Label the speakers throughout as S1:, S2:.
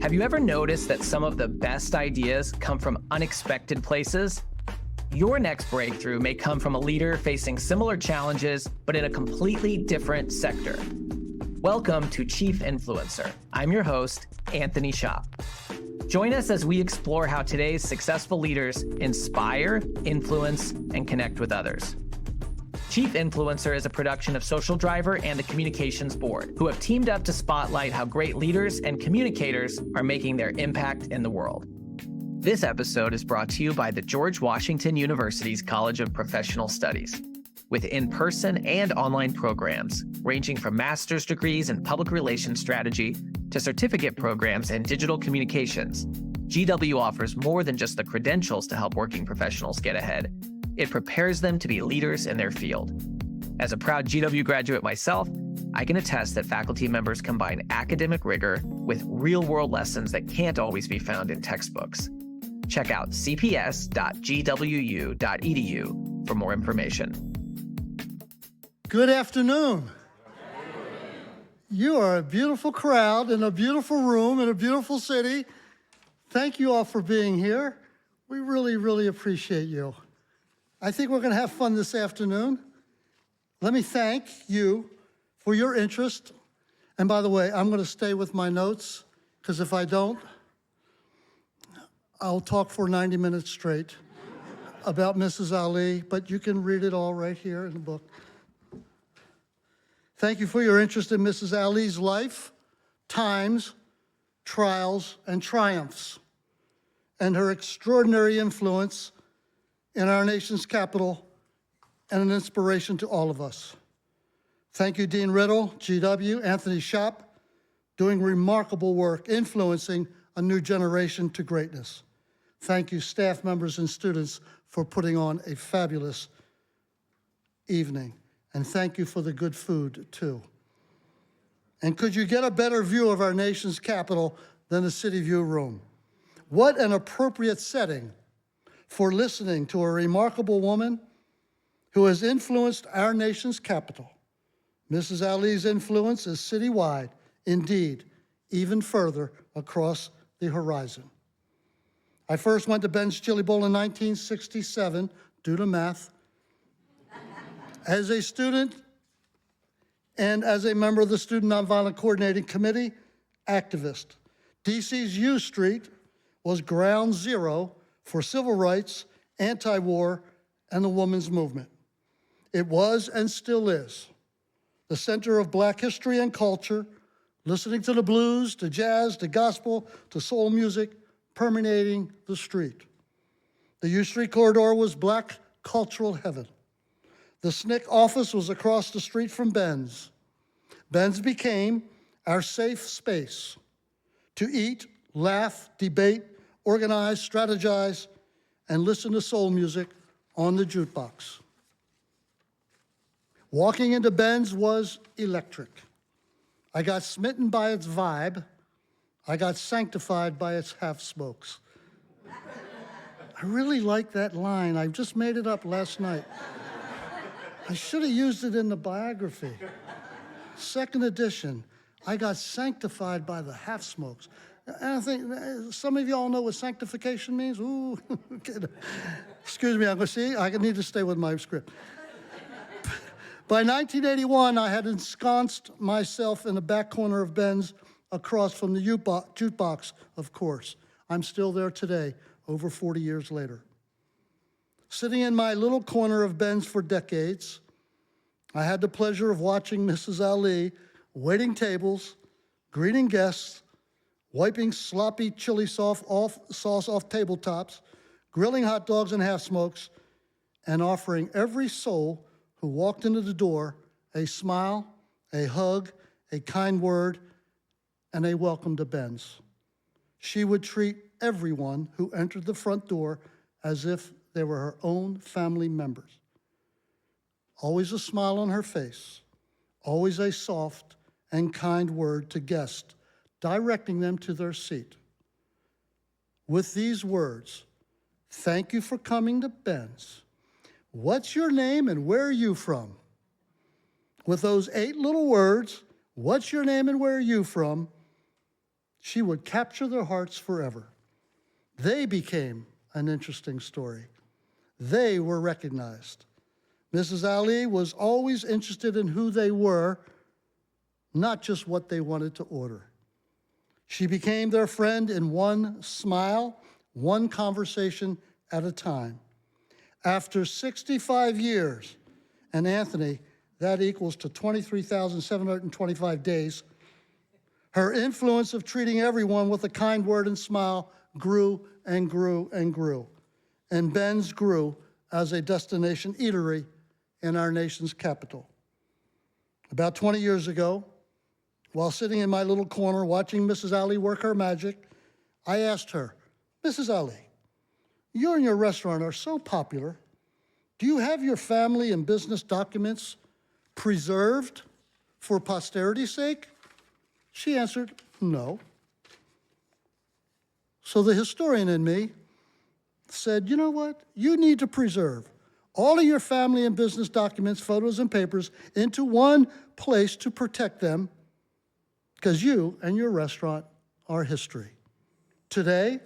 S1: Have you ever noticed that some of the best ideas come from unexpected places? Your next breakthrough may come from a leader facing similar challenges, but in a completely different sector. Welcome to Chief Influencer. I'm your host, Anthony Shop. Join us as we explore how today's successful leaders inspire, influence, and connect with others. Chief Influencer is a production of Social Driver and the Communications Board, who have teamed up to spotlight how great leaders and communicators are making their impact in the world. This episode is brought to you by the George Washington University's College of Professional Studies. With in-person and online programs, ranging from master's degrees in public relations strategy to certificate programs in digital communications, GW offers more than just the credentials to help working professionals get ahead. It prepares them to be leaders in their field. As a proud GW graduate myself, I can attest that faculty members combine academic rigor with real-world lessons that can't always be found in textbooks. Check out cps.gwu.edu for more information.
S2: Good afternoon. You are a beautiful crowd in a beautiful room in a beautiful city. Thank you all for being here. We really, really appreciate you. I think we're going to have fun this afternoon. Let me thank you for your interest. And by the way, I'm going to stay with my notes, because if I don't, I'll talk for 90 minutes straight about Mrs. Ali, but you can read it all right here in the book. Thank you for your interest in Mrs. Ali's life, times, trials, and triumphs, and her extraordinary influence in our nation's capital, and an inspiration to all of us. Thank you, Dean Riddle, GW, Anthony Shop, doing remarkable work, influencing a new generation to greatness. Thank you, staff members and students, for putting on a fabulous evening. And thank you for the good food, too. And could you get a better view of our nation's capital than the City View room? What an appropriate setting for listening to a remarkable woman who has influenced our nation's capital. Mrs. Ali's influence is citywide, indeed, even further across the horizon. I first went to Ben's Chili Bowl in 1967, due to math, as a student and as a member of the Student Nonviolent Coordinating Committee, activist. DC's U Street was ground zero for civil rights, anti-war, and the women's movement. It was and still is the center of Black history and culture, listening to the blues, to jazz, to gospel, to soul music, permeating the street. The U Street corridor was Black cultural heaven. The SNCC office was across the street from Ben's. Ben's became our safe space to eat, laugh, debate, organize, strategize, and listen to soul music on the jukebox. Walking into Ben's was electric. I got smitten by its vibe. I got sanctified by its half-smokes. I really like that line. I just made it up last night. I should have used it in the biography. Second edition, I got sanctified by the half-smokes. And I think some of y'all know what sanctification means. Ooh, excuse me, I'm going to see, I need to stay with my script. By 1981, I had ensconced myself in the back corner of Ben's, across from the jukebox, of course. I'm still there today, over 40 years later. Sitting in my little corner of Ben's for decades, I had the pleasure of watching Mrs. Ali waiting tables, greeting guests, wiping sloppy chili sauce off tabletops, grilling hot dogs and half-smokes, and offering every soul who walked into the door a smile, a hug, a kind word, and a welcome to Ben's. She would treat everyone who entered the front door as if they were her own family members. Always a smile on her face, always a soft and kind word to guests, directing them to their seat. With these words, "Thank you for coming to Ben's. What's your name and where are you from?" With those 8 little words, "What's your name and where are you from?" she would capture their hearts forever. They became an interesting story. They were recognized. Mrs. Ali was always interested in who they were, not just what they wanted to order. She became their friend in one smile, one conversation at a time. After 65 years, and Anthony, that equals to 23,725 days, her influence of treating everyone with a kind word and smile grew and grew and grew. And Ben's grew as a destination eatery in our nation's capital. About 20 years ago, while sitting in my little corner watching Mrs. Ali work her magic, I asked her, "Mrs. Ali, you and your restaurant are so popular. Do you have your family and business documents preserved for posterity's sake?" She answered, "No." So the historian in me said, "You know what? You need to preserve all of your family and business documents, photos and papers into one place to protect them, because you and your restaurant are history." Today,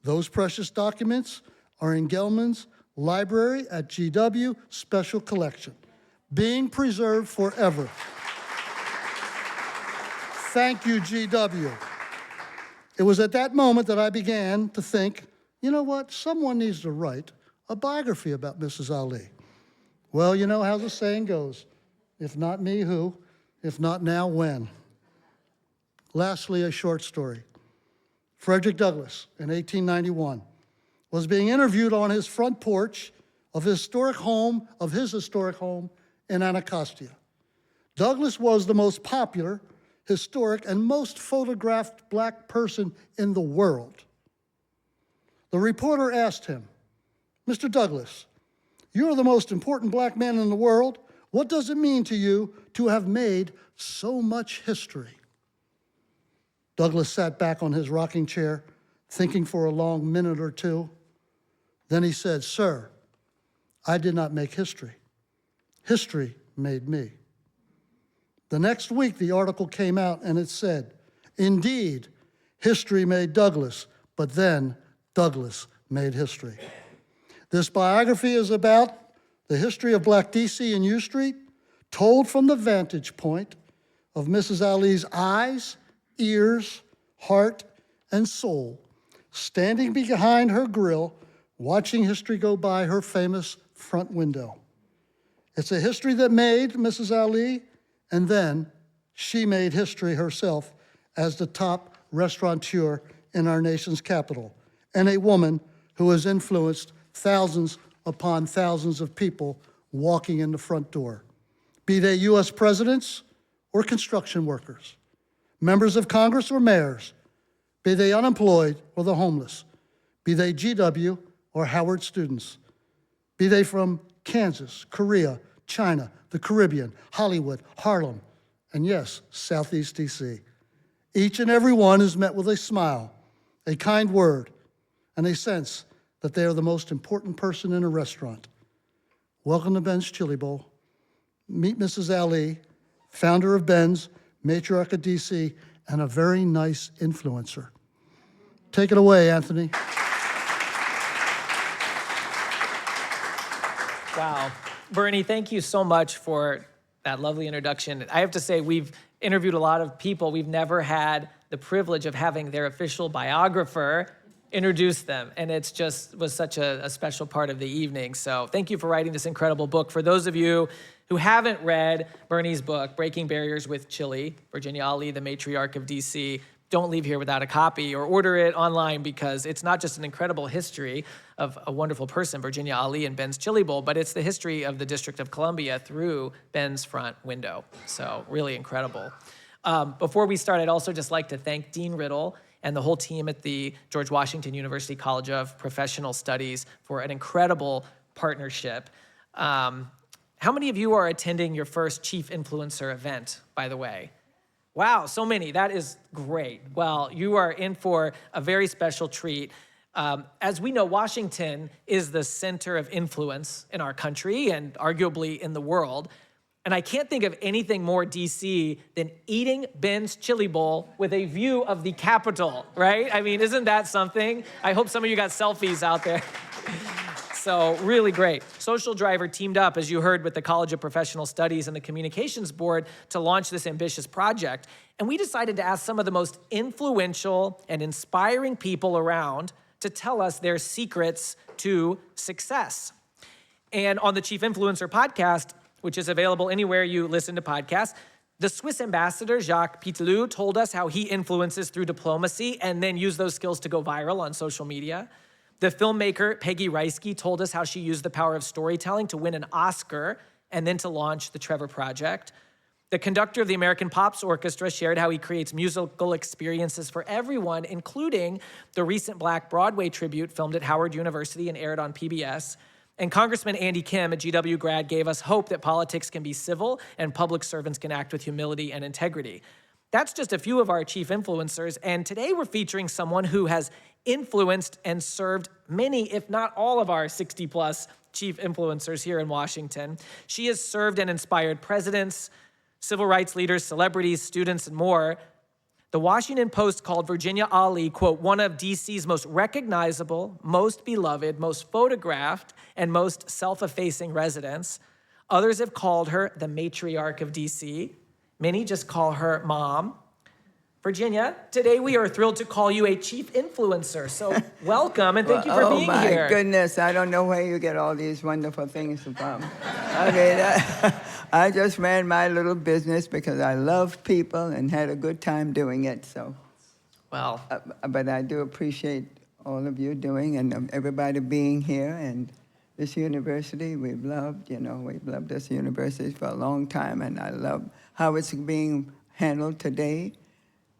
S2: those precious documents are in Gelman's library at GW Special Collection, being preserved forever. Thank you, GW. It was at that moment that I began to think, you know what, someone needs to write a biography about Mrs. Ali. Well, you know how the saying goes, if not me, who? If not now, when? Lastly, a short story. Frederick Douglass, in 1891, was being interviewed on his front porch of his historic home in Anacostia. Douglass was the most popular, historic, and most photographed black person in the world. The reporter asked him, "Mr. Douglass, you're the most important black man in the world. What does it mean to you to have made so much history?" Douglass sat back on his rocking chair, thinking for a long minute or two. Then he said, "Sir, I did not make history. History made me." The next week, the article came out and it said, "Indeed, history made Douglass, but then Douglass made history." This biography is about the history of Black DC and U Street, told from the vantage point of Mrs. Ali's eyes, ears, heart, and soul, standing behind her grill, watching history go by her famous front window. It's a history that made Mrs. Ali, and then she made history herself as the top restaurateur in our nation's capital, and a woman who has influenced thousands upon thousands of people walking in the front door, be they U.S. presidents or construction workers, members of Congress or mayors, be they unemployed or the homeless, be they GW or Howard students, be they from Kansas, Korea, China, the Caribbean, Hollywood, Harlem, and yes, Southeast DC. Each and every one is met with a smile, a kind word, and a sense that they are the most important person in a restaurant. Welcome to Ben's Chili Bowl. Meet Mrs. Ali, founder of Ben's, matriarch of DC, and a very nice influencer. Take it away, Anthony.
S1: Wow. Bernie, thank you so much for that lovely introduction. I have to say, we've interviewed a lot of people. We've never had the privilege of having their official biographer introduce them. And it's just was such a special part of the evening. So thank you for writing this incredible book. For those of you who haven't read Bernie's book, Breaking Barriers with Chili, Virginia Ali, the matriarch of DC, don't leave here without a copy or order it online, because it's not just an incredible history of a wonderful person, Virginia Ali and Ben's Chili Bowl, but it's the history of the District of Columbia through Ben's front window. So really incredible. Before we start, I'd also just like to thank Dean Riddle and the whole team at the George Washington University College of Professional Studies for an incredible partnership. How many of you are attending your first Chief Influencer event, by the way? Wow, so many. That is great. Well, you are in for a very special treat. As we know, Washington is the center of influence in our country and arguably in the world. And I can't think of anything more DC than eating Ben's chili bowl with a view of the Capitol, right? I mean, isn't that something? I hope some of you got selfies out there. So really great. Social Driver teamed up, as you heard, with the College of Professional Studies and the Communications Board to launch this ambitious project. And we decided to ask some of the most influential and inspiring people around to tell us their secrets to success. And on the Chief Influencer podcast, which is available anywhere you listen to podcasts, the Swiss ambassador, Jacques Pitelou, told us how he influences through diplomacy and then used those skills to go viral on social media. The filmmaker, Peggy Reisky, told us how she used the power of storytelling to win an Oscar and then to launch the Trevor Project. The conductor of the American Pops Orchestra shared how he creates musical experiences for everyone, including the recent Black Broadway tribute filmed at Howard University and aired on PBS. And Congressman Andy Kim, a GW grad, gave us hope that politics can be civil and public servants can act with humility and integrity. That's just a few of our chief influencers, and today we're featuring someone who has influenced and served many, if not all of our 60-plus chief influencers here in Washington. She has served and inspired presidents, civil rights leaders, celebrities, students, and more. The Washington Post called Virginia Ali, quote, one of DC's most recognizable, most beloved, most photographed, and most self-effacing residents. Others have called her the matriarch of DC. Many just call her Mom. Virginia, today we are thrilled to call you a chief influencer. So welcome and thank you for being here.
S3: Oh my goodness, I don't know where you get all these wonderful things from. I mean, I just ran my little business because I love people and had a good time doing it. So,
S1: Well,
S3: but I do appreciate all of you doing and everybody being here and this university. We've loved this university for a long time, and I love how it's being handled today.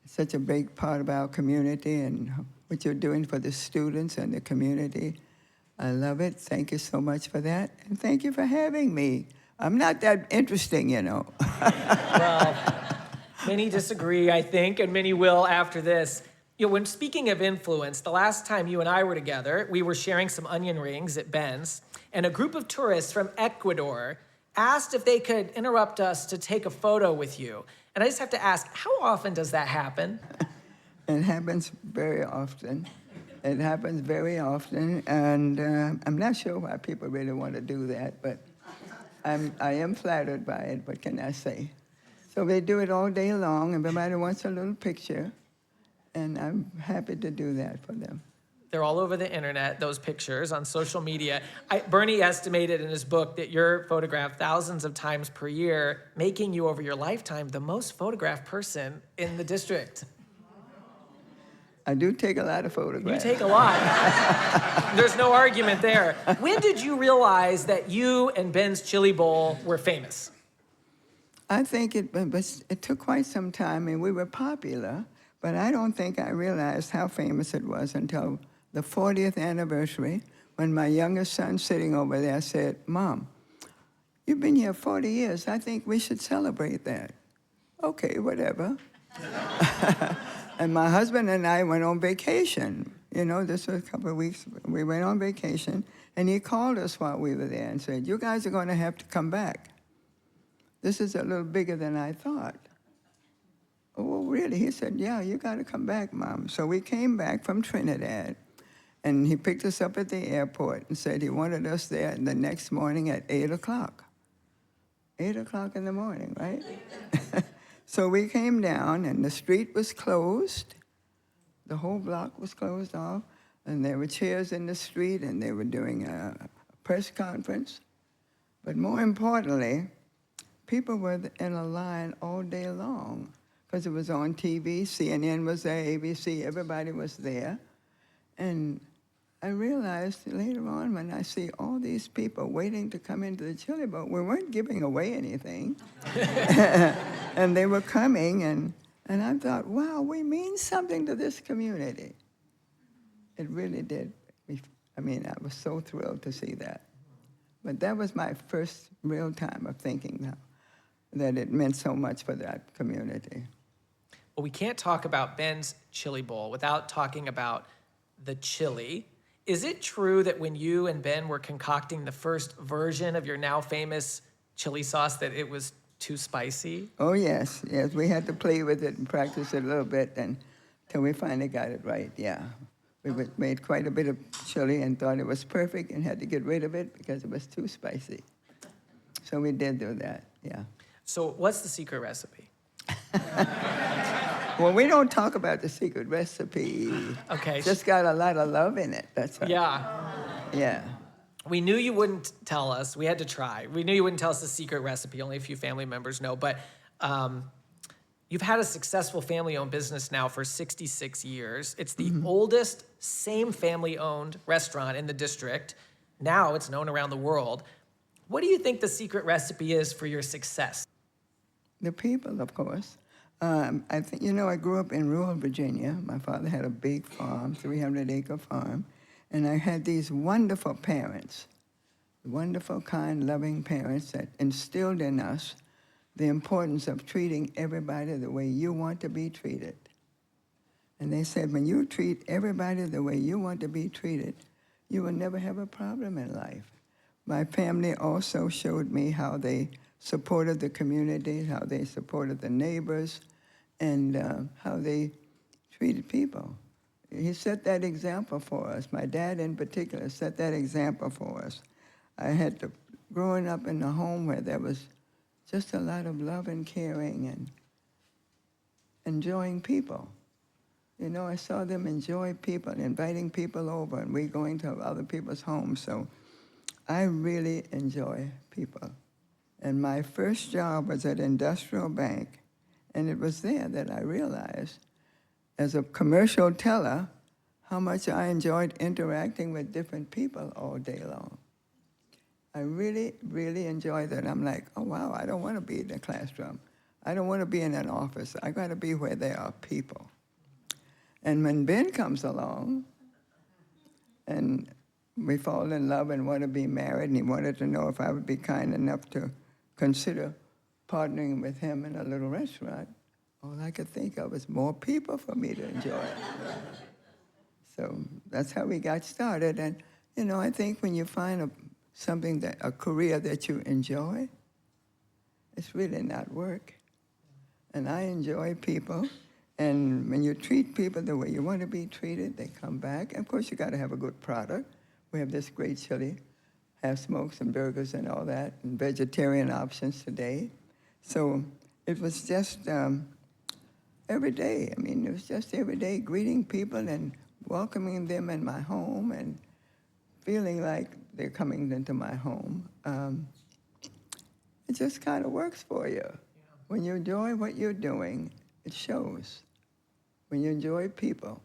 S3: It's such a big part of our community and what you're doing for the students and the community. I love it. Thank you so much for that. And thank you for having me. I'm not that interesting, you know.
S1: well, many disagree, I think, and many will after this. You know, when speaking of influence, the last time you and I were together, we were sharing some onion rings at Ben's, and a group of tourists from Ecuador asked if they could interrupt us to take a photo with you. And I just have to ask, how often does that happen?
S3: It happens very often. It happens very often, and I'm not sure why people really want to do that, but I am flattered by it, what can I say? So they do it all day long. Everybody wants a little picture, and I'm happy to do that for them.
S1: They're all over the internet, those pictures on social media. Bernie estimated in his book that you're photographed thousands of times per year, making you over your lifetime the most photographed person in the district.
S3: I do take a lot of photographs.
S1: You take a lot. There's no argument there. When did you realize that you and Ben's Chili Bowl were famous?
S3: I think it took quite some time, and we were popular, but I don't think I realized how famous it was until the 40th anniversary, when my youngest son sitting over there said, "Mom, you've been here 40 years. I think we should celebrate that." Okay, whatever. And my husband and I went on vacation. You know, this was a couple of weeks. We went on vacation, and he called us while we were there and said, "You guys are going to have to come back. This is a little bigger than I thought." "Oh, really?" He said, "Yeah, you got to come back, Mom." So we came back from Trinidad, and he picked us up at the airport and said he wanted us there the next morning at 8 o'clock. 8 o'clock in the morning, right? So we came down, and the street was closed. The whole block was closed off, and there were chairs in the street, and they were doing a press conference. But more importantly, people were in a line all day long because it was on TV. CNN was there, ABC, everybody was there. And I realized later on when I see all these people waiting to come into the Chili Bowl, we weren't giving away anything. And they were coming, and I thought, wow, we mean something to this community. It really did. I mean, I was so thrilled to see that. But that was my first real time of thinking that it meant so much for that community.
S1: Well, we can't talk about Ben's Chili Bowl without talking about the chili. Is it true that when you and Ben were concocting the first version of your now famous chili sauce that it was too spicy?
S3: Oh, yes, yes. We had to play with it and practice it a little bit until we finally got it right, yeah. Made quite a bit of chili and thought it was perfect and had to get rid of it because it was too spicy. So we did do that, yeah.
S1: So what's the secret recipe?
S3: Well, we don't talk about the secret recipe.
S1: Okay.
S3: It's just got a lot of love in it, that's all.
S1: Yeah.
S3: Yeah.
S1: We knew you wouldn't tell us. We had to try. We knew you wouldn't tell us the secret recipe. Only a few family members know. But you've had a successful family-owned business now for 66 years. It's the oldest, same family-owned restaurant in the district. Now it's known around the world. What do you think the secret recipe is for your success?
S3: The people, of course. I think, I grew up in rural Virginia. My father had a big farm, 300-acre farm. And I had these wonderful parents, wonderful, kind, loving parents that instilled in us the importance of treating everybody the way you want to be treated. And they said, when you treat everybody the way you want to be treated, you will never have a problem in life. My family also showed me how they supported the community, how they supported the neighbors, and how they treated people. He set that example for us. My dad in particular set that example for us. I had to, growing up in a home where there was just a lot of love and caring and enjoying people. I saw them enjoy people, inviting people over, and we going to other people's homes. So I really enjoy people. And my first job was at Industrial Bank, and it was there that I realized, as a commercial teller, how much I enjoyed interacting with different people all day long. I really, really enjoyed that. I'm like, oh, wow, I don't want to be in a classroom. I don't want to be in an office. I got to be where there are people. And when Ben comes along, and we fall in love and want to be married, and he wanted to know if I would be kind enough to consider partnering with him in a little restaurant, all I could think of was more people for me to enjoy. So that's how we got started. And, I think when you find a career that you enjoy, it's really not work. And I enjoy people. And when you treat people the way you want to be treated, they come back. And of course, you got to have a good product. We have this great chili, have smokes and burgers and all that, and vegetarian options today. So it was just every day. It was just every day greeting people and welcoming them in my home and feeling like they're coming into my home. It just kind of works for you. Yeah. When you enjoy what you're doing, it shows. When you enjoy people,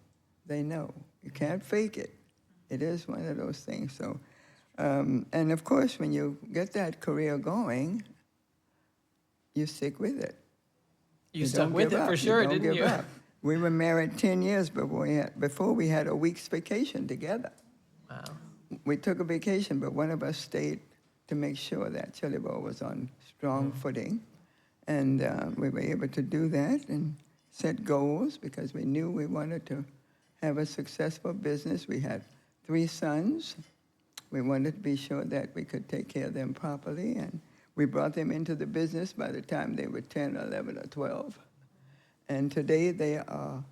S3: they know. You can't fake it. It is one of those things. So, and of course, when you get that career going, you stick with it.
S1: You stuck with it for sure, didn't you?
S3: Up. We were married 10 years before we had a week's vacation together.
S1: Wow.
S3: We took a vacation, but one of us stayed to make sure that Chili Bowl was on strong footing. And we were able to do that and set goals because we knew we wanted to have a successful business. We had 3 sons. We wanted to be sure that we could take care of them properly. And we brought them into the business by the time they were 10, 11, or 12. And today they are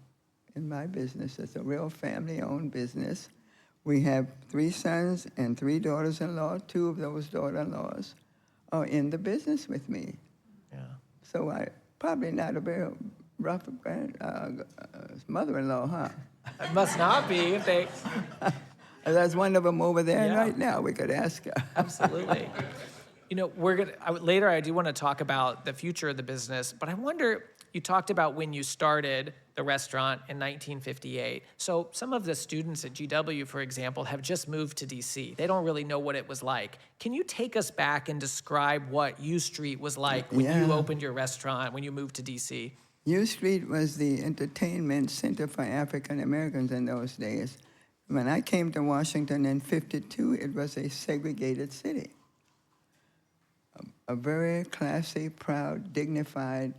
S3: in my business. It's a real family-owned business. We have 3 sons and 3 daughters-in-law. 2 of those daughter-in-laws are in the business with me.
S1: Yeah.
S3: So I probably not a very rough mother-in-law, huh?
S1: It must not be if they...
S3: There's one of them over there
S1: Yeah.
S3: right now. We could ask her.
S1: Absolutely. Later I do want to talk about the future of the business, but I wonder, you talked about when you started the restaurant in 1958. So some of the students at GW, for example, have just moved to DC. They don't really know what it was like. Can you take us back and describe what U Street was like when you opened your restaurant, when you moved to DC?
S3: U Street was the entertainment center for African Americans in those days. When I came to Washington in '52, it was a segregated city. A very classy, proud, dignified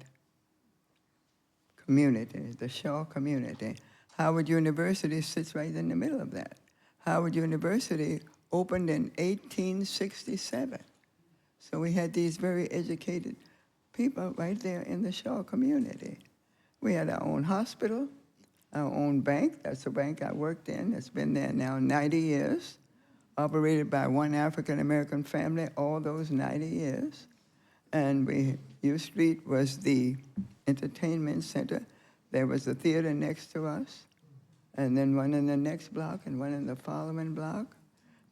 S3: community, the Shaw community. Howard University sits right in the middle of that. Howard University opened in 1867. So we had these very educated people right there in the Shaw community. We had our own hospital, our own bank. That's the bank I worked in. It's been there now 90 years, operated by one African-American family all those 90 years. And U Street was the entertainment center. There was a theater next to us, and then one in the next block and one in the following block,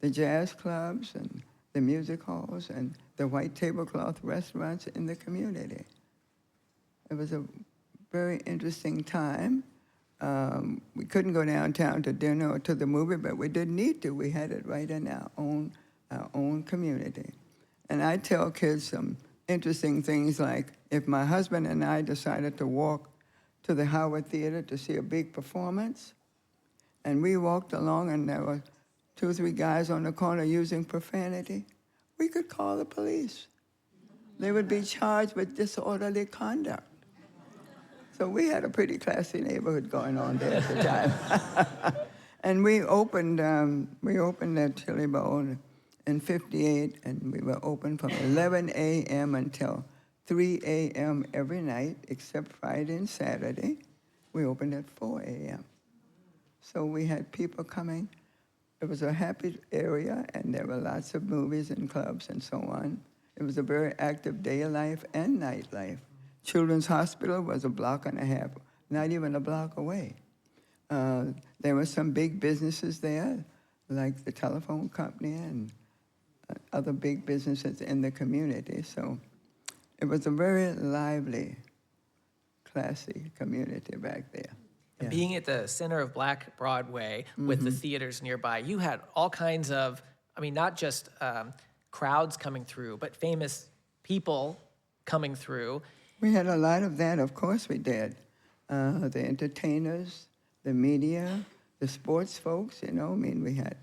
S3: the jazz clubs and the music halls and the white tablecloth restaurants in the community. It was a very interesting time. We couldn't go downtown to dinner or to the movie, but we didn't need to. We had it right in our own community. And I tell kids some interesting things like, if my husband and I decided to walk to the Howard Theater to see a big performance, and we walked along and there were 2 or 3 guys on the corner using profanity, we could call the police. They would be charged with disorderly conduct. So we had a pretty classy neighborhood going on there at the time. And we opened that Chili Bowl in '58, and we were open from 11 a.m. until 3 a.m. every night, except Friday and Saturday. We opened at 4 a.m. So we had people coming. It was a happy area, and there were lots of movies and clubs and so on. It was a very active day life and night life. Children's Hospital was a block and a half, not even a block away. There were some big businesses there, like the telephone company and other big businesses in the community. So it was a very lively, classy community back there.
S1: And being at the center of Black Broadway with the theaters nearby, you had all kinds of, I mean, not just crowds coming through, but famous people coming through.
S3: We had a lot of that, of course we did. The entertainers, the media, the sports folks, I mean, we had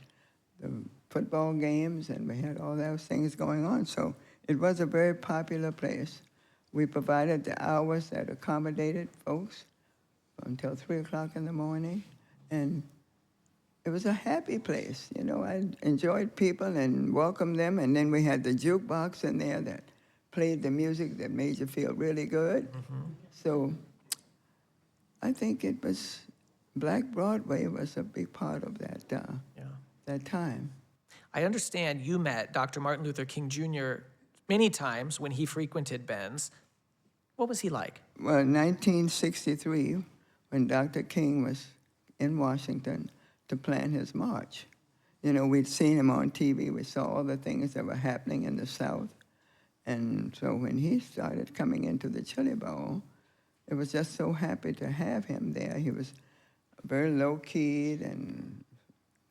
S3: the football games and we had all those things going on. So it was a very popular place. We provided the hours that accommodated folks until 3 o'clock in the morning. And it was a happy place, I enjoyed people and welcomed them. And then we had the jukebox in there that played the music that made you feel really good. So I think Black Broadway was a big part of that, that time.
S1: I understand you met Dr. Martin Luther King Jr. many times when he frequented Ben's. What was he like?
S3: Well, in 1963, when Dr. King was in Washington to plan his march, we'd seen him on TV. We saw all the things that were happening in the South. And so when he started coming into the Chili Bowl, it was just so happy to have him there. He was very low-keyed and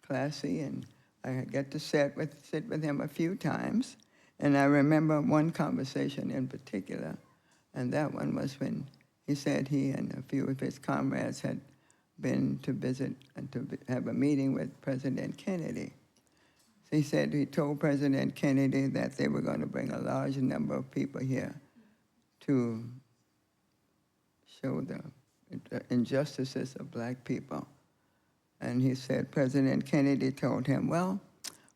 S3: classy, and I got to sit with him a few times. And I remember one conversation in particular, and that one was when he said he and a few of his comrades had been to visit and to have a meeting with President Kennedy. He said he told President Kennedy that they were going to bring a large number of people here to show the injustices of black people. And he said President Kennedy told him, well,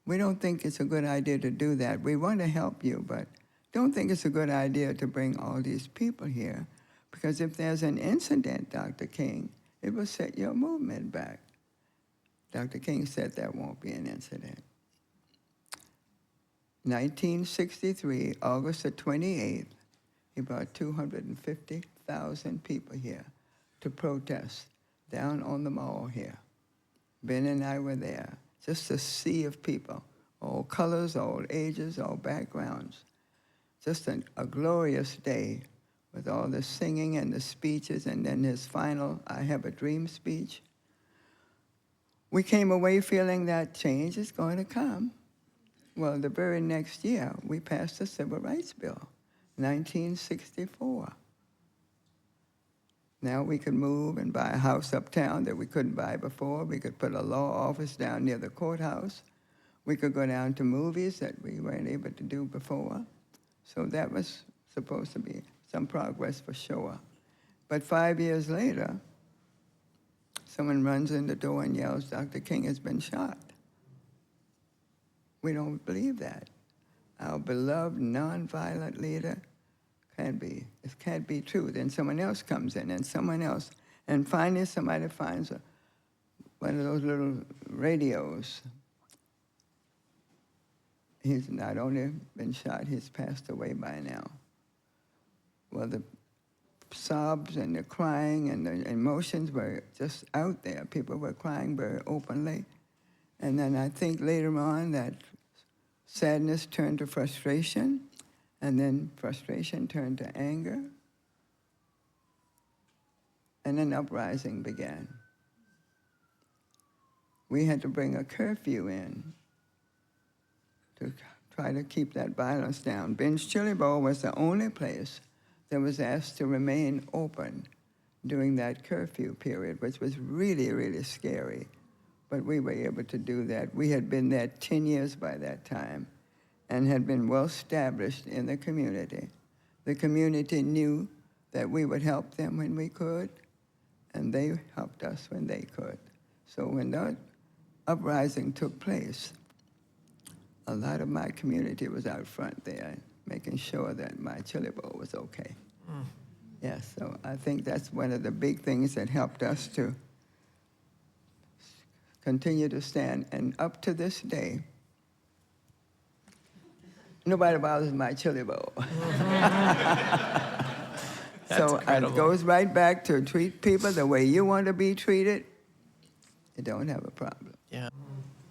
S3: we don't think it's a good idea to do that. We want to help you, but don't think it's a good idea to bring all these people here, because if there's an incident, Dr. King, it will set your movement back. Dr. King said there won't be an incident. 1963, August the 28th, he brought 250,000 people here to protest down on the mall here. Ben and I were there, just a sea of people, all colors, all ages, all backgrounds. Just a glorious day with all the singing and the speeches, and then his final I Have a Dream speech. We came away feeling that change is going to come. Well, the very next year, we passed the Civil Rights Bill, 1964. Now we could move and buy a house uptown that we couldn't buy before. We could put a law office down near the courthouse. We could go down to movies that we weren't able to do before. So that was supposed to be some progress for sure. But 5 years later, someone runs in the door and yells, Dr. King has been shot. We don't believe that. our beloved nonviolent leader, it can't be true. Then someone else comes in, and someone else. And finally, somebody finds one of those little radios. He's not only been shot, he's passed away by now. Well, the sobs and the crying and the emotions were just out there. People were crying very openly. And then I think later on that sadness turned to frustration, and then frustration turned to anger, and an uprising began. We had to bring a curfew in to try to keep that violence down. Ben's Chili Bowl was the only place that was asked to remain open during that curfew period, which was really, really scary. But we were able to do that. We had been there 10 years by that time and had been well established in the community. The community knew that we would help them when we could, and they helped us when they could. So when that uprising took place, a lot of my community was out front there, making sure that my chili bowl was okay. Yeah, so I think that's one of the big things that helped us to continue to stand. And up to this day, nobody bothers my chili bowl. So it goes right back to treat people the way you want to be treated. You don't have a problem.
S1: Yeah.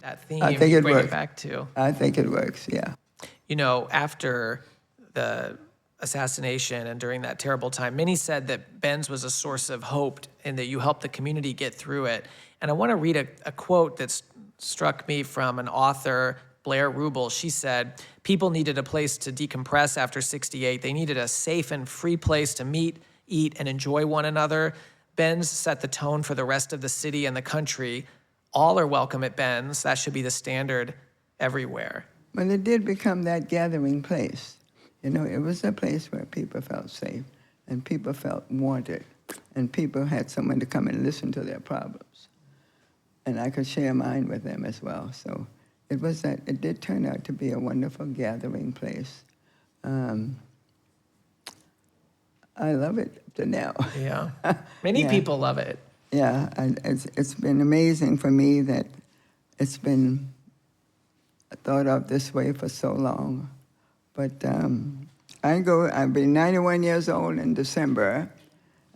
S1: That theme
S3: I think
S1: you
S3: it
S1: bring
S3: works.
S1: it back to.
S3: I think it works, yeah.
S1: You know, after the assassination and during that terrible time, many said that Ben's was a source of hope and that you helped the community get through it. And I want to read a quote that struck me from an author, Blair Rubel. She said, "People needed a place to decompress after 68. They needed a safe and free place to meet, eat, and enjoy one another. Ben's set the tone for the rest of the city and the country. All are welcome at Ben's. That should be the standard everywhere."
S3: Well, it did become that gathering place. You know, it was a place where people felt safe and people felt wanted and people had someone to come and listen to their problems. And I could share mine with them as well. So it did turn out to be a wonderful gathering place. I love it to now.
S1: Yeah. Many
S3: Yeah.
S1: people love it.
S3: Yeah, it's been amazing for me that it's been thought of this way for so long. But I'll be 91 years old in December.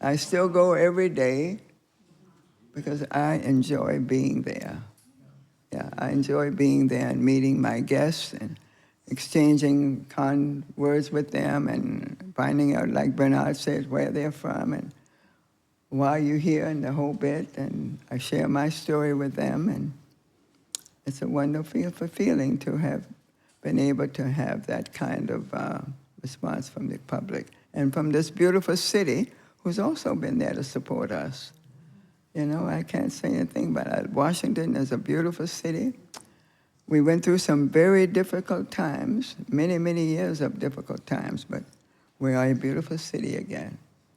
S3: I still go every day because I enjoy being there. Yeah, I enjoy being there and meeting my guests and exchanging words with them and finding out, like Bernard said, where they're from and why you're here and the whole bit. And I share my story with them. And it's a wonderful feeling to have been able to have that kind of response from the public and from this beautiful city who's also been there to support us. You know, I can't say anything about it. Washington is a beautiful city. We went through some very difficult times, many, many years of difficult times, but we are a beautiful city again.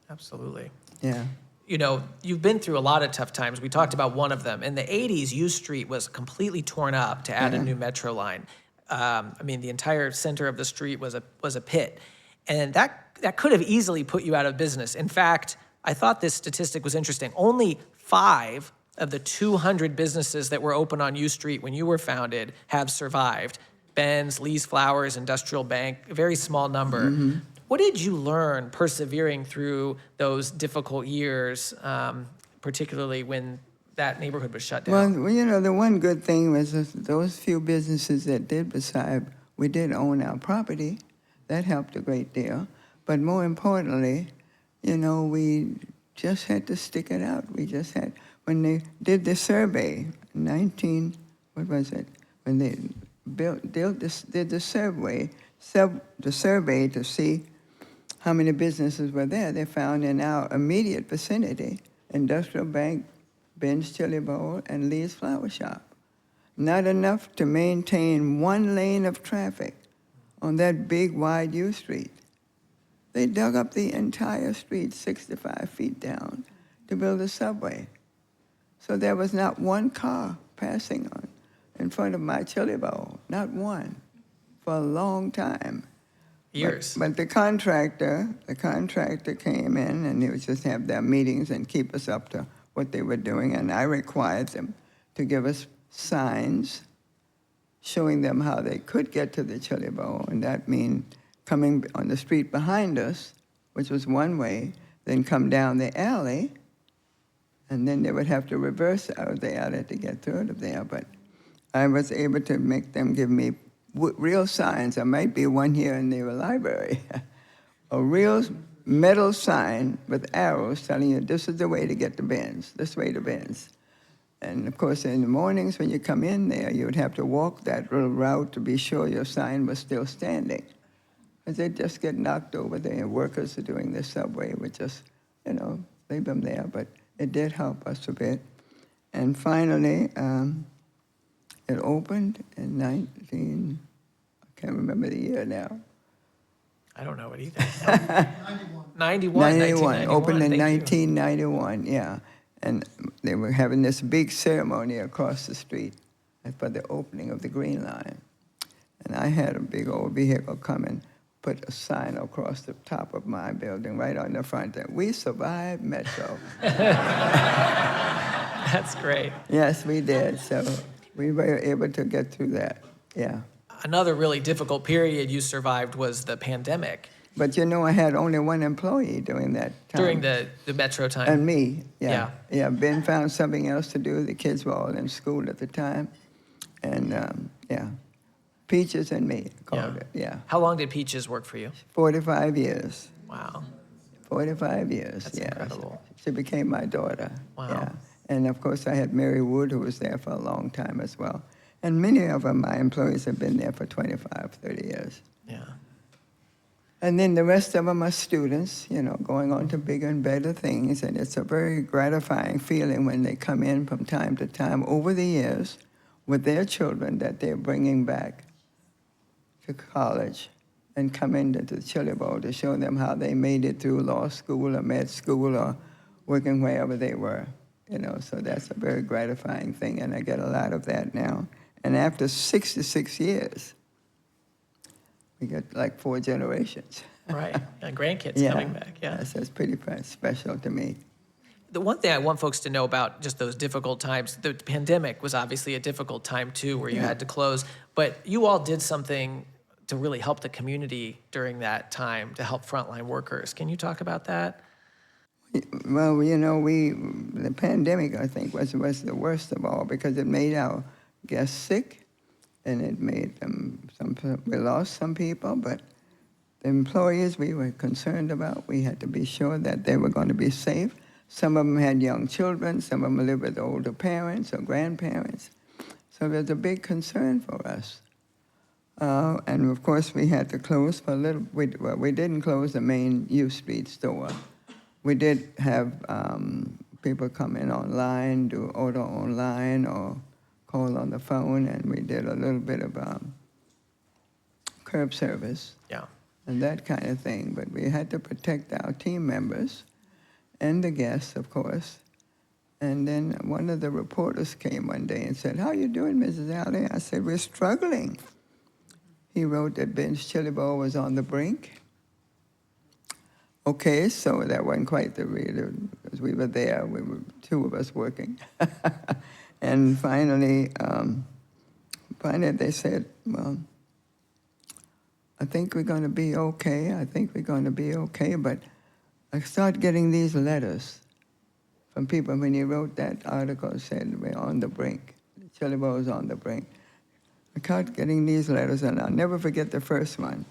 S1: Absolutely.
S3: Yeah.
S1: You know, you've been through a lot of tough times. We talked about one of them. In the 80s, U Street was completely torn up to add a new metro line. I mean, the entire center of the street was a pit. And that could have easily put you out of business. In fact, I thought this statistic was interesting. Only 5 of the 200 businesses that were open on U Street when you were founded have survived. Ben's, Lee's Flowers, Industrial Bank, a very small number. Mm-hmm. What did you learn persevering through those difficult years, particularly when that neighborhood was shut down?
S3: Well, you know, the one good thing was those few businesses that did survive, we did own our property. That helped a great deal. But more importantly, you know, we just had to stick it out. We just had, when they did the survey, when they did the survey to see how many businesses were there, they found in our immediate vicinity, Industrial Bank, Ben's Chili Bowl, and Lee's Flower Shop. Not enough to maintain one lane of traffic on that big, wide U Street. They dug up the entire street 65 feet down to build a subway. So there was not one car passing on in front of my chili bowl, not one. for a long time.
S1: Years.
S3: But the contractor came in, and he would just have their meetings and keep us up to what they were doing. And I required them to give us signs showing them how they could get to the Chili Bowl, and that means coming on the street behind us, which was one way, then come down the alley, and then they would have to reverse out of the alley to get through to there. But I was able to make them give me real signs. There might be one here in the library. A real metal sign with arrows telling you this is the way to get to Ben's, this way to Ben's. And of course, in the mornings when you come in there, you would have to walk that little route to be sure your sign was still standing. Because they'd just get knocked over there. Workers are doing the subway would just, leave them there. But it did help us a bit. And finally, it opened in I can't remember the year now.
S1: I don't know it either. 91.
S3: 91, opened in
S1: Thank you.
S3: 1991, yeah. And they were having this big ceremony across the street for the opening of the Green Line. And I had a big old vehicle come and put a sign across the top of my building right on the front that we survived Metro.
S1: That's great.
S3: Yes, we did. So we were able to get through that, yeah.
S1: Another really difficult period you survived was the pandemic.
S3: But I had only one employee during that time.
S1: During the Metro time.
S3: And me, yeah.
S1: Yeah.
S3: Yeah, Ben found something else to do. The kids were all in school at the time. And, Peaches and me called it, yeah.
S1: How long did Peaches work for you?
S3: 45 years.
S1: Wow.
S3: 45 years,
S1: That's
S3: yeah.
S1: incredible.
S3: She became my daughter.
S1: Wow.
S3: Yeah. And of course, I had Mary Wood, who was there for a long time as well. And many of them, my employees, have been there for 25, 30 years.
S1: Yeah.
S3: And then the rest of them are students, going on to bigger and better things. And it's a very gratifying feeling when they come in from time to time over the years with their children that they're bringing back to college and come into the Chili Bowl to show them how they made it through law school or med school or working wherever they were. So that's a very gratifying thing, and I get a lot of that now. And after 66 years, we get like 4 generations.
S1: Right. And grandkids coming back. Yeah.
S3: Yes, that's pretty special to me.
S1: The one thing I want folks to know about just those difficult times, the pandemic was obviously a difficult time too, where you had to close, but you all did something to really help the community during that time to help frontline workers. Can you talk about that?
S3: Well, the pandemic, I think, was the worst of all because it made our guests sick, and it made them, we lost some people, but the employees we were concerned about, we had to be sure that they were going to be safe. Some of them had young children, some of them lived with older parents or grandparents. So it was a big concern for us. And of course, we had to close for a little, we didn't close the main U Street store. We did have people come in online, do order online or call on the phone, and we did a little bit of curb service.
S1: Yeah.
S3: And that kind of thing. But we had to protect our team members and the guests, of course. And then one of the reporters came one day and said, "How you doing, Mrs. Alley?" I said, "We're struggling." He wrote that Ben's Chili Bowl was on the brink. Okay, so that wasn't quite the reader, because we were there. We were 2 of us working. And finally they said, "Well, I think we're going to be okay. I think we're going to be okay." But I started getting these letters from people when he wrote that article, said we're on the brink. The Chili Bowl is on the brink. I started getting these letters, and I'll never forget the first one.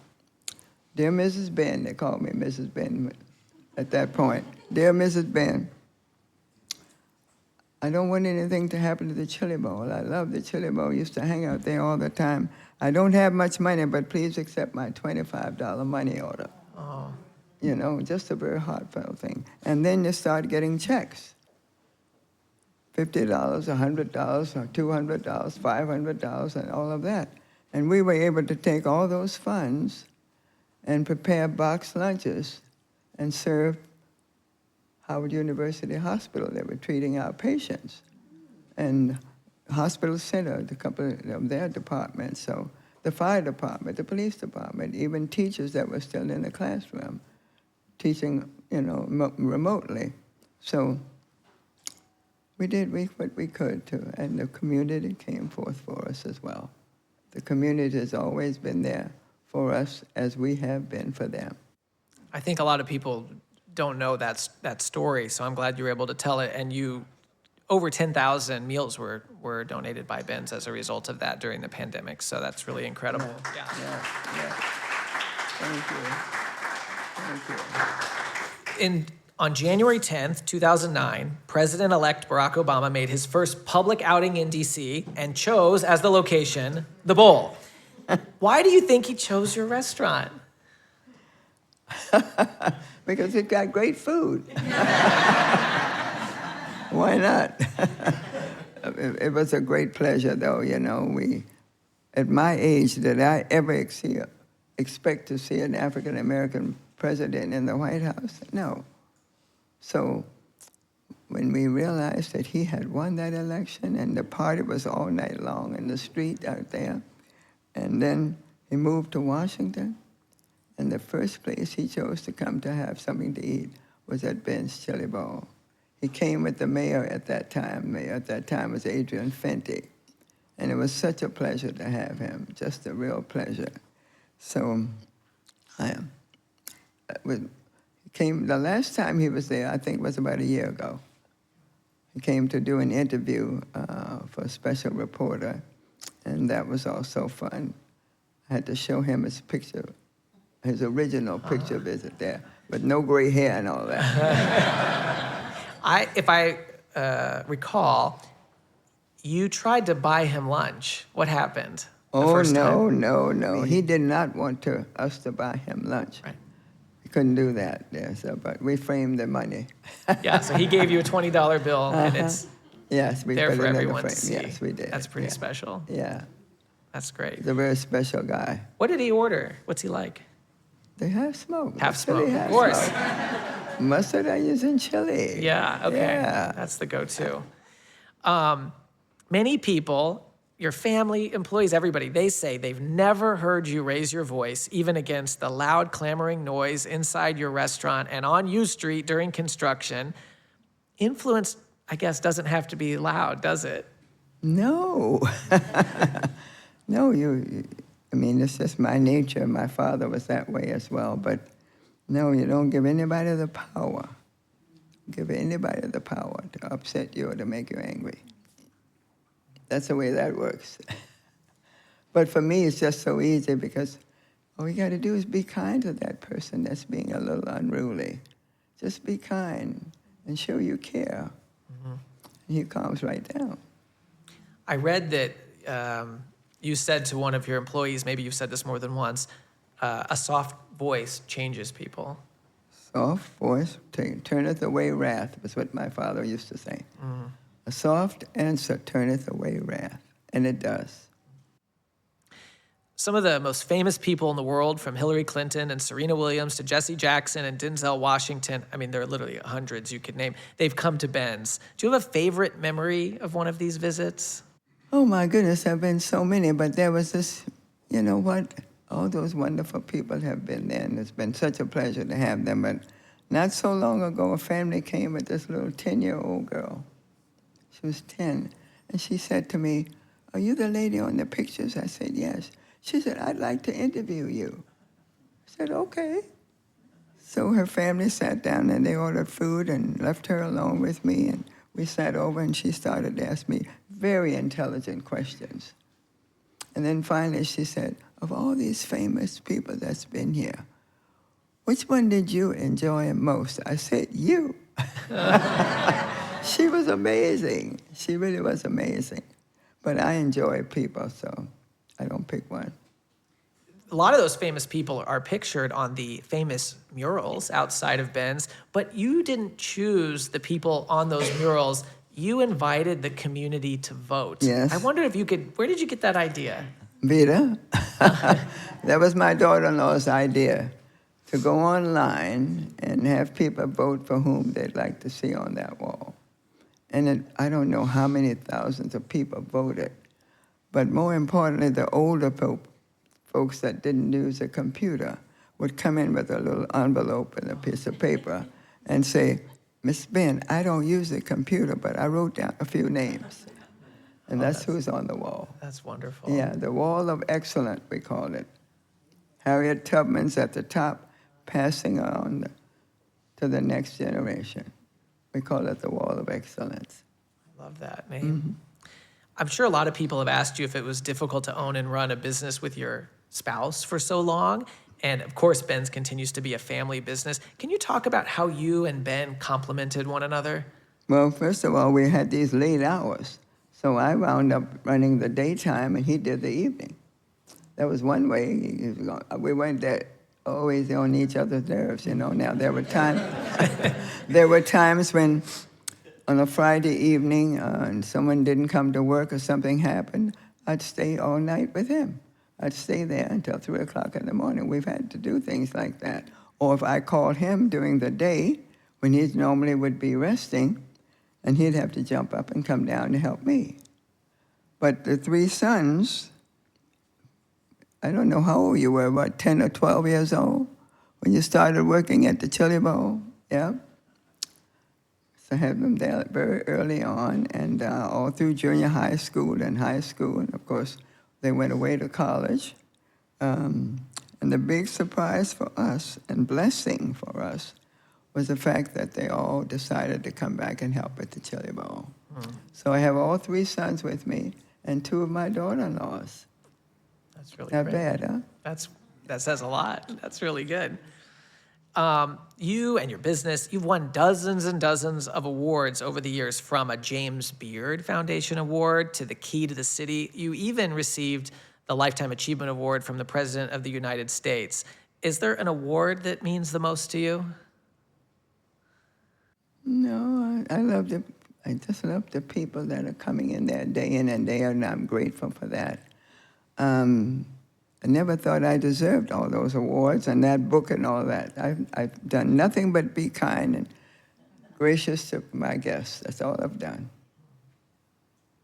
S3: "Dear Mrs. Ben," they called me Mrs. Ben at that point. "Dear Mrs. Ben, I don't want anything to happen to the Chili Bowl. I love the Chili Bowl. Used to hang out there all the time. I don't have much money, but please accept my $25 money order."
S1: Oh.
S3: Just a very heartfelt thing. And then you start getting checks. $50, $100, or $200, $500, and all of that. And we were able to take all those funds and prepare box lunches and serve Howard University Hospital. They were treating our patients. And Hospital Center, a couple of their departments. So the fire department, the police department, even teachers that were still in the classroom, teaching, remotely. So we did what we could to, and the community came forth for us as well. The community has always been there for us as we have been for them.
S4: I think a lot of people don't know that story, so I'm glad you were able to tell it. And over 10,000 meals were donated by Ben's as a result of that during the pandemic. So that's really incredible. Yeah.
S3: Thank you.
S4: On January 10th, 2009, President-elect Barack Obama made his first public outing in D.C. and chose as the location the Bowl. Why do you think he chose your restaurant?
S3: Because it got great food. Why not? It was a great pleasure, though. At my age, did I ever expect to see an African-American president in the White House? No. So when we realized that he had won that election, and the party was all night long in the street out there, and then he moved to Washington, and the first place he chose to come to have something to eat was at Ben's Chili Bowl. He came with the mayor at that time. Mayor at that time was Adrian Fenty. And it was such a pleasure to have him, just a real pleasure. So the last time he was there, I think, was about a year ago. He came to do an interview for a special reporter, and that was also fun. I had to show him his picture, his original picture visit there, with no gray hair and all that.
S4: If I recall, you tried to buy him lunch. What happened?
S3: Oh, no. He did not want us to buy him lunch.
S4: Right.
S3: He couldn't do that. Yeah, but we framed the money.
S4: Yeah, so he gave you a $20 bill, and it's
S3: yes, we
S4: there
S3: put
S4: for
S3: it in the
S4: everyone
S3: frame.
S4: to see.
S3: Yes, we did.
S4: That's pretty special.
S3: Yeah.
S4: That's great.
S3: He's a very special guy.
S4: What did he order? What's he like?
S3: They have smoke.
S4: Half
S3: Chili
S4: smoke,
S3: has
S4: of course.
S3: smoke. Mustard, onions, and chili.
S4: Yeah, okay.
S3: Yeah.
S4: That's the go-to. Many people, your family, employees, everybody, they say they've never heard you raise your voice, even against the loud clamoring noise inside your restaurant and on U Street during construction. Influence, I guess, doesn't have to be loud, does it?
S3: No. No, it's just my nature. My father was that way as well. But no, you don't give anybody the power. Give anybody the power to upset you or to make you angry. That's the way that works. But for me, it's just so easy because all you got to do is be kind to that person that's being a little unruly. Just be kind and show you care. Mm-hmm. And he calms right down.
S4: I read that you said to one of your employees, maybe you've said this more than once, a soft voice changes people.
S3: Soft voice turneth away wrath, was what my father used to say. Mm-hmm. A soft answer turneth away wrath, and it does.
S4: Some of the most famous people in the world, from Hillary Clinton and Serena Williams to Jesse Jackson and Denzel Washington, I mean, there are literally hundreds you could name, they've come to Ben's. Do you have a favorite memory of one of these visits?
S3: Oh, my goodness, there have been so many, but there was this, you know what? All those wonderful people have been there, and it's been such a pleasure to have them. But not so long ago, a family came with this little 10-year-old girl. She was 10, and she said to me, "Are you the lady on the pictures?" I said, "Yes." She said, "I'd like to interview you." I said, "Okay." So her family sat down, and they ordered food and left her alone with me, and we sat over, and she started to ask me very intelligent questions. And then finally she said, "Of all these famous people that's been here, which one did you enjoy most?" I said, "You." She was amazing. She really was amazing. But I enjoy people, so I don't pick one.
S4: A lot of those famous people are pictured on the famous murals outside of Ben's, but you didn't choose the people on those murals. You invited the community to vote.
S3: Yes.
S4: I wonder if you could, where did you get that idea?
S3: Vita, that was my daughter-in-law's idea, to go online and have people vote for whom they'd like to see on that wall. And I don't know how many thousands of people voted, but more importantly, the older folks that didn't use a computer would come in with a little envelope and a piece of paper and say, "Miss Ben, I don't use a computer, but I wrote down a few names." And that's who's on the wall.
S4: That's wonderful.
S3: Yeah, the wall of excellence, we call it. Harriet Tubman's at the top, passing on to the next generation. We call it the wall of excellence.
S4: I love that name. I'm sure a lot of people have asked you if it was difficult to own and run a business with your spouse for so long. And of course, Ben's continues to be a family business. Can you talk about how you and Ben complemented one another?
S3: Well, first of all, we had these late hours. So I wound up running the daytime, and he did the evening. That was one way. We weren't that always on each other's nerves, you know. Now, there were times when on a Friday evening and someone didn't come to work or something happened, I'd stay all night with him. I'd stay there until 3 o'clock in the morning. We've had to do things like that. Or if I called him during the day, when he normally would be resting, and he'd have to jump up and come down to help me. But the 3 sons, I don't know how old you were, about 10 or 12 years old, when you started working at the Chili Bowl, yeah? So I had them there very early on, and all through junior high school and high school, and of course, they went away to college. And the big surprise for us, and blessing for us, was the fact that they all decided to come back and help at the Chili Bowl. So I have all 3 sons with me and 2 of my daughter-in-laws.
S4: That's really
S3: Not
S4: great.
S3: bad, huh?
S4: That says a lot. That's really good. You and your business, you've won dozens and dozens of awards over the years, from a James Beard Foundation Award to the Key to the City. You even received the Lifetime Achievement Award from the President of the United States. Is there an award that means the most to you?
S3: No, I just love the people that are coming in there day in and day out, and I'm grateful for that. I never thought I deserved all those awards and that book and all that. I've done nothing but be kind and gracious to my guests. That's all I've done.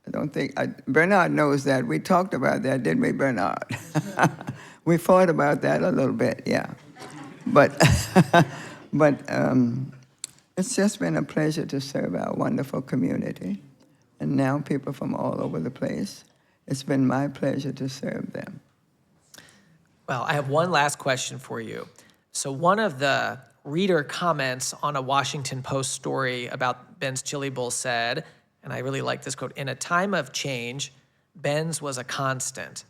S3: I don't think, Bernard knows that. We talked about that, didn't we, Bernard? We fought about that a little bit, yeah. But it's just been a pleasure to serve our wonderful community. And now people from all over the place. It's been my pleasure to serve them.
S4: Well, I have one last question for you. So one of the reader comments on a Washington Post story about Ben's Chili Bowl said, and I really like this quote, "In a time of change, Ben's was a constant."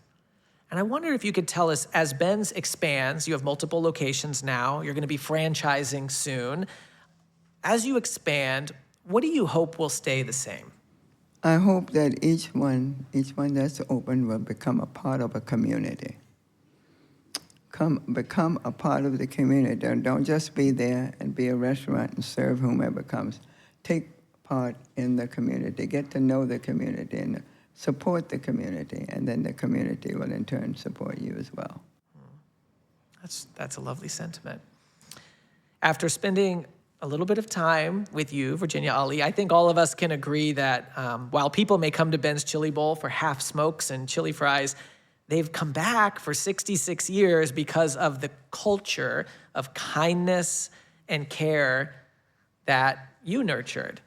S4: And I wonder if you could tell us, as Ben's expands, you have multiple locations now, you're going to be franchising soon. As you expand, what do you hope will stay the same?
S3: I hope that each one that's open will become a part of a community. Become a part of the community. Don't just be there and be a restaurant and serve whomever comes. Take part in the community. Get to know the community and support the community, and then the community will in turn support you as well.
S4: That's a lovely sentiment. After spending a little bit of time with you, Virginia Ali, I think all of us can agree that while people may come to Ben's Chili Bowl for half smokes and chili fries, they've come back for 66 years because of the culture of kindness and care that you nurtured.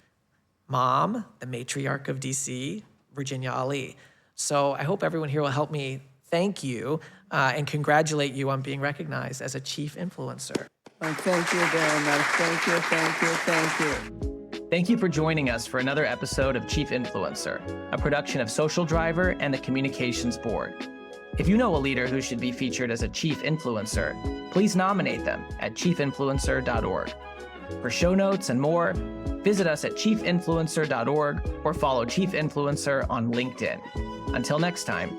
S4: Mom, the matriarch of DC, Virginia Ali. So I hope everyone here will help me thank you and congratulate you on being recognized as a chief influencer.
S3: Well, thank you very much. Thank you, thank you, thank you.
S1: Thank you for joining us for another episode of Chief Influencer, a production of Social Driver and the Communications Board. If you know a leader who should be featured as a chief influencer, please nominate them at chiefinfluencer.org. For show notes and more, visit us at chiefinfluencer.org or follow Chief Influencer on LinkedIn. Until next time.